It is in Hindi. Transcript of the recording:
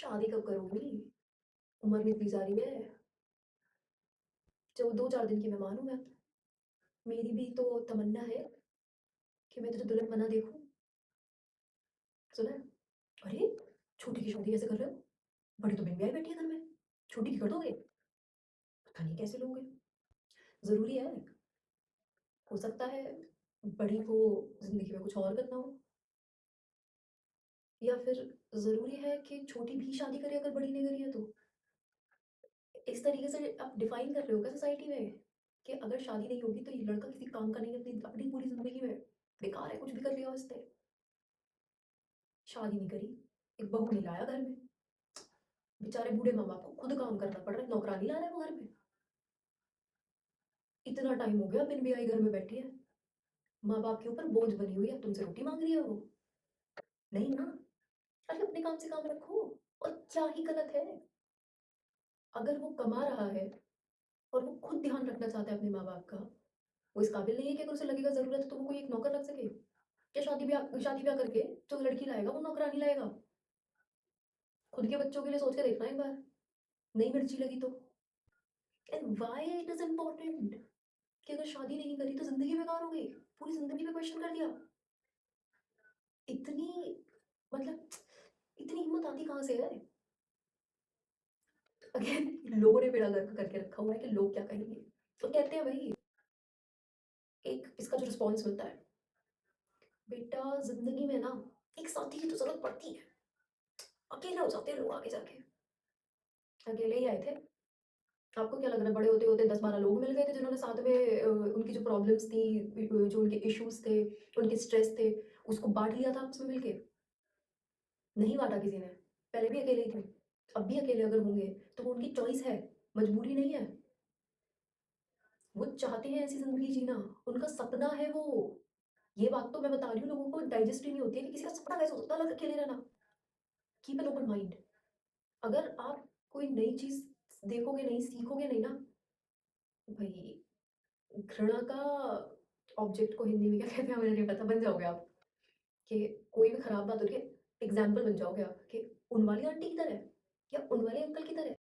शादी कब करोगी? उम्र भी इतनी जा रही है। जो 2-4 दिन की मेहमान हूँ मैं। मेरी भी तो तमन्ना है कि मैं तुझे दुल्हन बना देखूँ। सुना है? अरे! छोटी की शादी कैसे कर रहे हो? बड़ी तो बिन ब्याही बैठी है घर में। छोटी की कर दोगे? पता नहीं कैसे लोगे? ज़रूरी है? हो सकता है बड़ी को ज़िंदगी में कुछ और करना हो, या फिर ज़रूरी है कि छोटी भी शादी करे अगर बड़ी ने करी है तो? इस तरीके से आप डिफाइन कर रहे हो क्या सोसाइटी में कि अगर शादी नहीं होगी तो ये लड़का किसी काम का नहीं है अपनी अपनी पूरी जिंदगी में, बेकार है, कुछ भी कर लिया उसने। शादी नहीं करी, एक बहू नहीं लाया घर में, बेचारे बूढ़े माँ बाप को खुद काम करना पड़ रहा है, नौकरानी ला रहा है वो घर में। इतना टाइम हो गया बिन ब्याही घर में बैठी है, माँ बाप के ऊपर बोझ बनी हुई है, तुमसे रोटी मांग रही है वो। नहीं ना। अरे अपने काम से काम रखो। और क्या ही गलत है? अगर वो कमा रहा है और वो खुद ध्यान रखना चाहता है अपने माँ बाप का, वो इस काबिल नहीं है कि अगर उसे लगेगा जरूरत है तो वो कोई एक नौकर रख सके? क्या शादी ब्याह करके जो लड़की लाएगा वो नौकरानी लाएगा? खुद के बच्चों के लिए सोच के देखना एक बार, नई मिर्ची लगी तो। And why it is important कि अगर शादी नहीं करी तो जिंदगी बेकार हो गई, पूरी जिंदगी पे क्वेश्चन कर दिया? इतनी, मतलब इतनी हिम्मत आती कहाँ से है? अगेन लोगों ने बेड़ा गर्क करके रखा हुआ है कि लोग क्या कहेंगे, तो कहते हैं भाई। एक इसका जो रिस्पॉन्स मिलता है, बेटा जिंदगी में ना एक साथी की तो जरूरत पड़ती है, अकेले हो जाते हैं लोग आगे जाके। अकेले ही आए थे। आपको क्या लग रहा है बड़े होते होते 10-12 लोग मिल गए थे जिन्होंने साथ में उनकी जो प्रॉब्लम्स थी, जो उनके इश्यूज थे, उनके स्ट्रेस थे, उसको बांट लिया था आपस में मिलके? नहीं बांटा किसी ने। पहले भी अकेले ही थे, अब भी अकेले अगर होंगे तो वो उनकी चॉइस है, मजबूरी नहीं है। वो चाहते हैं ऐसी जिंदगी जीना, उनका सपना है वो। ये बात तो मैं बता रही हूँ, लोगों को डाइजेस्ट ही नहीं होती है कि किसी का सपना कैसे हो सकता है अलग अकेले रहना। Keep an open mind. अगर आप कोई नई चीज देखोगे नहीं, सीखोगे नहीं ना भाई, घृणा का ऑब्जेक्ट को हिंदी में क्या कहते हैं मुझे नहीं पता, बन जाओगे आप। कि कोई भी खराब बात हो रही है, एग्जाम्पल बन जाओगे आप कि उन वाली आंटी की तरह है या उन वाले अंकल की तरह है।